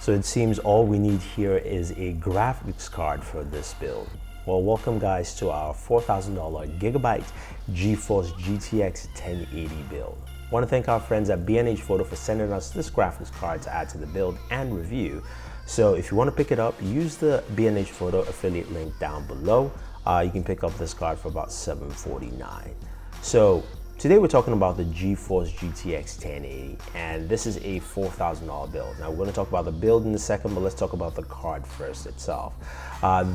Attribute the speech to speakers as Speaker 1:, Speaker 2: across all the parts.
Speaker 1: So it seems all we need here is a graphics card for this build. Well, welcome guys to our $4,000 Gigabyte GeForce GTX 1080 build. I want to thank our friends at B&H Photo for sending us this graphics card to add to the build and review. So if you want to pick it up, use the B&H Photo affiliate link down below. You can pick up this card for about $749. So today we're talking about the GeForce GTX 1080, and this is a $4,000 build. Now we're going to talk about the build in a second, but let's talk about the card first itself.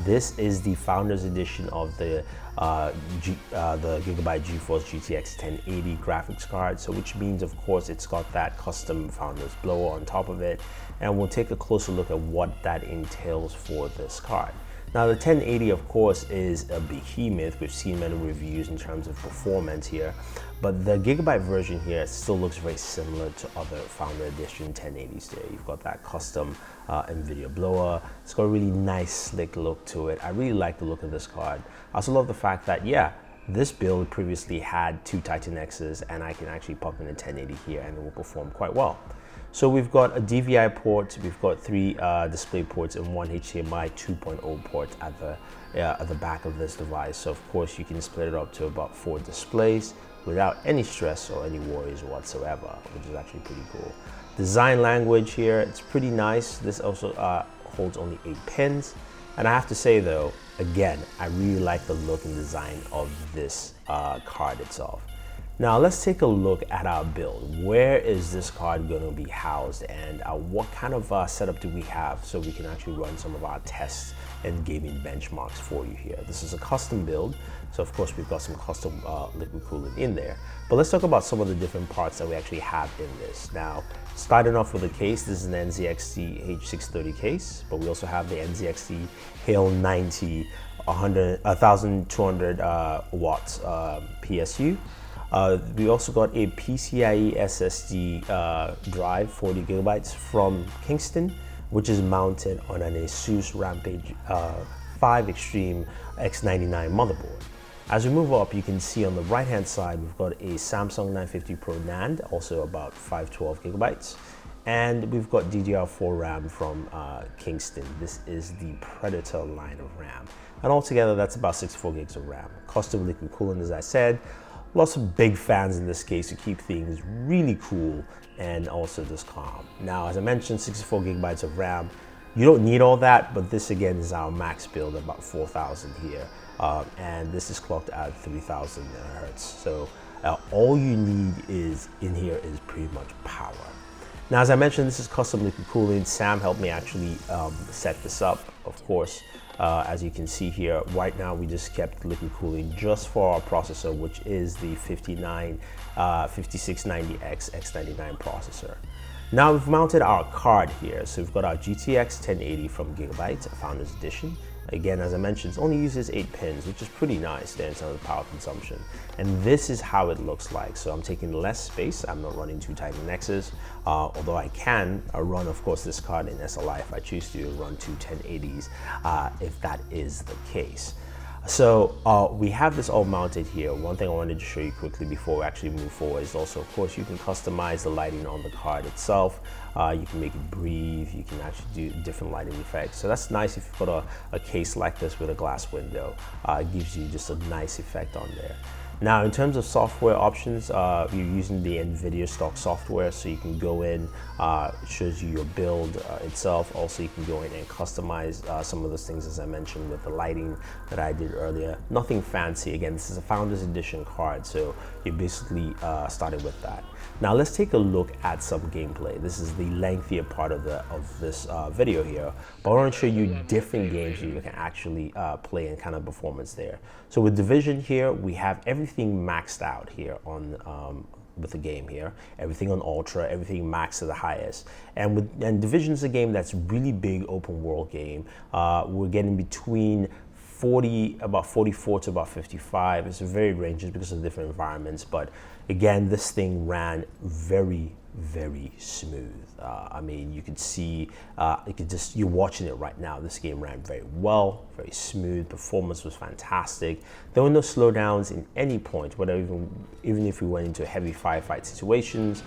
Speaker 1: This is the Founders Edition of the Gigabyte GeForce GTX 1080 graphics card, so which means of course it's got that custom Founders blower on top of it, and we'll take a closer look at what that entails for this card. Now the 1080 of course is a behemoth. We've seen many reviews in terms of performance here, but the Gigabyte version here still looks very similar to other Founder Edition 1080s there. You've got that custom NVIDIA blower. It's got a really nice slick look to it. I really like the look of this card. I also love the fact that, yeah, this build previously had 2 Titan X's, and I can actually pop in a 1080 here and it will perform quite well. So we've got a DVI port, we've got 3 display ports and 1 HDMI 2.0 port at the back of this device. So of course you can split it up to about 4 displays without any stress or any worries whatsoever, which is actually pretty cool. Design language here, it's pretty nice. This also holds only 8 pins. And I have to say though, again, I really like the look and design of this card itself. Now let's take a look at our build. Where is this card going to be housed, and what kind of setup do we have so we can actually run some of our tests and gaming benchmarks for you here. This is a custom build, so of course we've got some custom liquid cooling in there. But let's talk about some of the different parts that we actually have in this. Now, starting off with the case, this is an NZXT H630 case, but we also have the NZXT Hale 90 1200 watts PSU. We also got a PCIe SSD drive, 40 gigabytes from Kingston, which is mounted on an ASUS Rampage 5 Extreme X99 motherboard. As we move up, you can see on the right hand side, we've got a Samsung 950 Pro NAND, also about 512 gigabytes. And we've got DDR4 RAM from Kingston. This is the Predator line of RAM. And altogether, that's about 64 gigs of RAM. Custom liquid cooling, as I said. Lots of big fans in this case to keep things really cool and also just calm. Now, as I mentioned, 64 gigabytes of RAM. You don't need all that, but this again is our max build, about 4,000 here. And this is clocked at 3,000 hertz. So all you need is in here is pretty much power. Now, as I mentioned, this is custom liquid cooling. Sam helped me actually set this up, of course. As you can see here, right now we just kept liquid cooling just for our processor, which is the 5690X X99 processor. Now we've mounted our card here. So we've got our GTX 1080 from Gigabyte, Founders Edition. Again, as I mentioned, it only uses 8 pins, which is pretty nice there in terms of power consumption. And this is how it looks like. So I'm taking less space. I'm not running 2 Titan X's, although I can run, of course, this card in SLI if I choose to run 2 1080s, if that is the case. So we have this all mounted here. One thing I wanted to show you quickly before we actually move forward is also, of course, you can customize the lighting on the card itself. You can make it breathe. You can actually do different lighting effects. So that's nice if you've got a case like this with a glass window. It gives you just a nice effect on there. Now, in terms of software options, you're using the NVIDIA stock software, so you can go in, it shows you your build itself. Also, you can go in and customize some of those things, as I mentioned, with the lighting that I did earlier. Nothing fancy. Again, this is a Founders Edition card, so you're basically starting with that. Now, let's take a look at some gameplay. This is the lengthier part of this video here, but I want to show you different games you can actually play and kind of performance there. So with Division here, we have everything maxed out here on with the game here. Everything on Ultra, everything maxed to the highest. And Division is a game that's really big open world game. We're getting between about 44 to about 55. It's a very ranges because of different environments, but again, this thing ran very, very smooth. I mean, you could see, you're watching it right now. This game ran very well, very smooth. Performance was fantastic. There were no slowdowns in any point, whether even if we went into heavy firefight situations,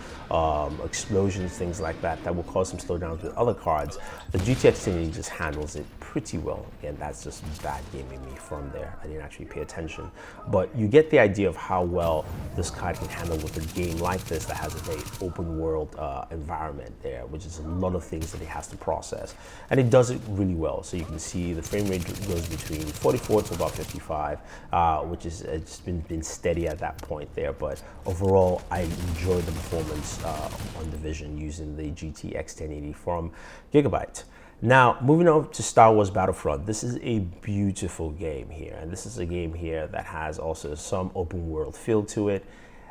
Speaker 1: explosions, things like that, that will cause some slowdowns with other cards. The GTX 1080 just handles it pretty well. Again, that's just bad gaming me from there. I didn't actually pay attention, but you get the idea of how well this card can handle with a game like this that has a very open world environment there, which is a lot of things that it has to process, and it does it really well. So you can see the frame rate goes between 44 to about 55, which is it's been steady at that point there. But overall, I enjoyed the performance on Division using the GTX 1080 from Gigabyte. Now, moving on to Star Wars Battlefront, this is a beautiful game here, and this is a game here that has also some open world feel to it.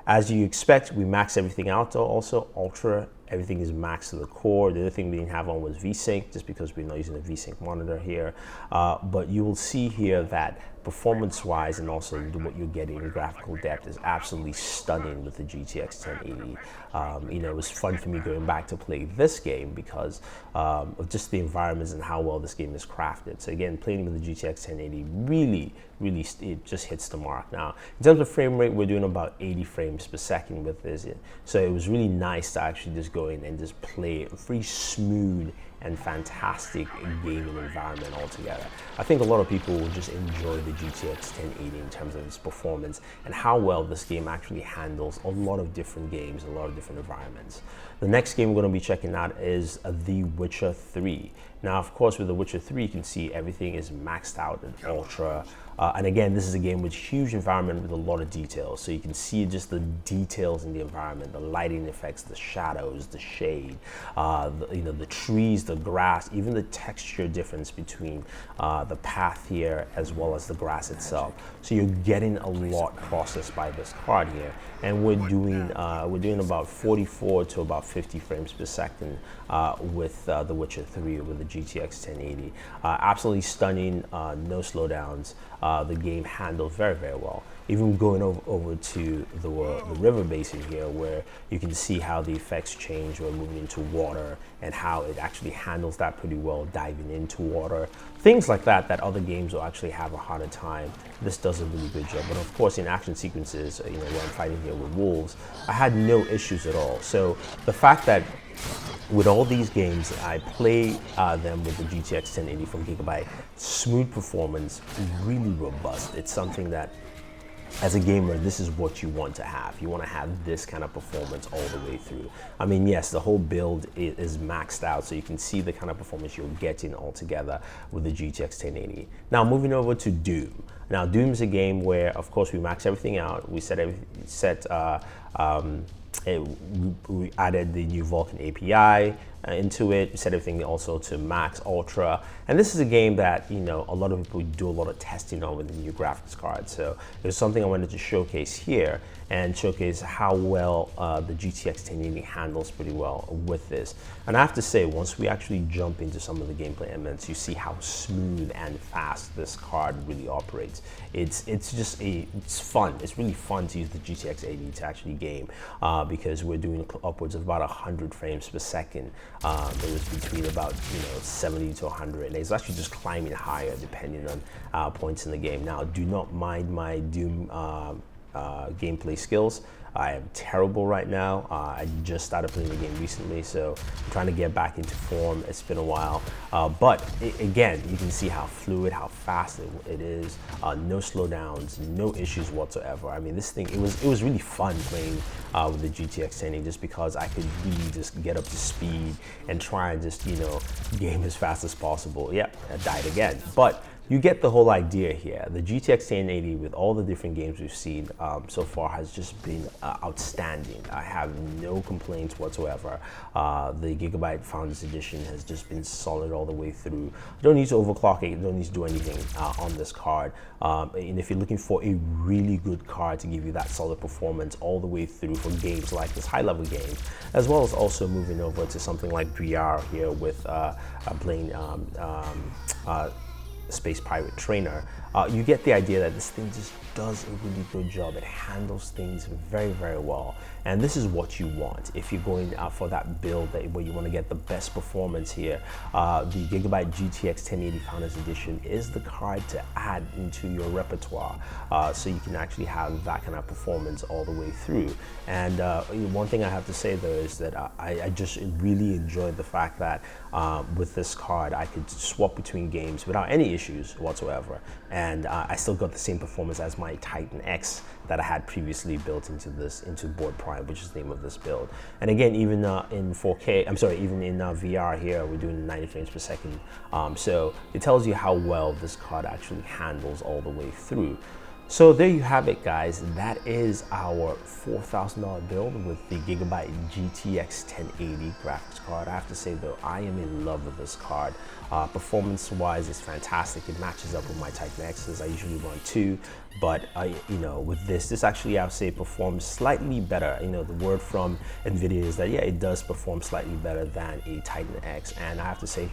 Speaker 1: As you expect, we maxed everything out though, also Ultra, everything is maxed to the core. The other thing we didn't have on was VSync, just because we're not using a VSync monitor here. But you will see here that performance-wise and also what you're getting in graphical depth is absolutely stunning with the GTX 1080. You know, it was fun for me going back to play this game because of just the environments and how well this game is crafted. So again, playing with the GTX 1080 really, it just hits the mark. Now, in terms of frame rate, we're doing about 80 frames per second with this. So it was really nice to actually just go in and just play a very smooth and fantastic gaming environment altogether. I think a lot of people will just enjoy the GTX 1080 in terms of its performance and how well this game actually handles a lot of different games, a lot of different environments. The next game we're going to be checking out is The Witcher 3. Now, of course, with The Witcher 3, you can see everything is maxed out in Ultra. And again, this is a game with huge environment with a lot of details. So you can see just the details in the environment, the lighting effects, the shadows, the shade, the trees, the grass, even the texture difference between the path here as well as the grass itself. So you're getting a lot processed by this card here. And we're doing about 44 to about 50 frames per second with The Witcher 3 with the GTX 1080. Absolutely stunning, no slowdowns. The game handled very, very well. Even going over to the river basin here, where you can see how the effects change when moving into water and how it actually handles that pretty well, diving into water. Things like that other games will actually have a harder time. This does a really good job. But of course, in action sequences, when I'm fighting here with wolves, I had no issues at all. So the fact that with all these games, I play them with the GTX 1080 from Gigabyte, smooth performance, really robust. It's something that, as a gamer, this is what you want to have. You want to have this kind of performance all the way through. I mean, yes, the whole build is maxed out, so you can see the kind of performance you're getting altogether with the GTX 1080. Now, moving over to Doom. Now, Doom is a game where, of course, we max everything out. We we added the new Vulkan API into it. We set everything also to max, ultra. And this is a game that, a lot of people do a lot of testing on with the new graphics card. So it was something I wanted to showcase here and showcase how well the GTX 1080 handles pretty well with this. And I have to say, once we actually jump into some of the gameplay elements, you see how smooth and fast this card really operates. It's fun. It's really fun to use the GTX 1080 to actually game because we're doing upwards of about 100 frames per second. It was between about 70 to 100, and it's actually just climbing higher depending on points in the game. Now, do not mind my Doom gameplay skills. I am terrible right now. I just started playing the game recently, so I'm trying to get back into form. It's been a while, but again, you can see how fluid, how fast it is. No slowdowns, no issues whatsoever. I mean, this thing, it was really fun playing with the GTX 1080 just because I could really just get up to speed and try and just game as fast as possible. Yeah, I died again, but you get the whole idea here. The GTX 1080, with all the different games we've seen so far, has just been outstanding. I have no complaints whatsoever. The Gigabyte Founders Edition has just been solid all the way through. You don't need to overclock it. You don't need to do anything on this card. And if you're looking for a really good card to give you that solid performance all the way through for games like this, high-level games, as well as also moving over to something like VR here with playing Space Pirate Trainer, you get the idea that this thing just does a really good job. It handles things very, very well. And this is what you want if you're going for that build where you want to get the best performance here. The Gigabyte GTX 1080 Founders Edition is the card to add into your repertoire, so you can actually have that kind of performance all the way through. And one thing I have to say though is that I just really enjoyed the fact that with this card I could swap between games without any issues whatsoever, and I still got the same performance as my Titan X that I had previously built into Board Prime, which is the name of this build. And again, even in 4K, even in VR here, we're doing 90 frames per second. So it tells you how well this card actually handles all the way through. So there you have it, guys. That is our $4,000 build with the Gigabyte GTX 1080 graphics card. I have to say though, I am in love with this card. Performance-wise, it's fantastic. It matches up with my Titan X's. I usually run 2, but you know, with this actually I would say performs slightly better. You know, the word from NVIDIA is that yeah, it does perform slightly better than a Titan X, and I have to say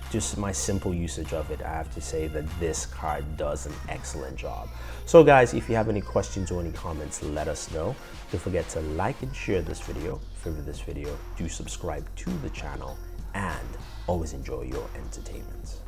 Speaker 1: just my simple usage of it, I have to say that this card does an excellent job. So guys, if you have any questions or any comments, let us know. Don't forget to like and share this video, favorite this video, do subscribe to the channel, and always enjoy your entertainment.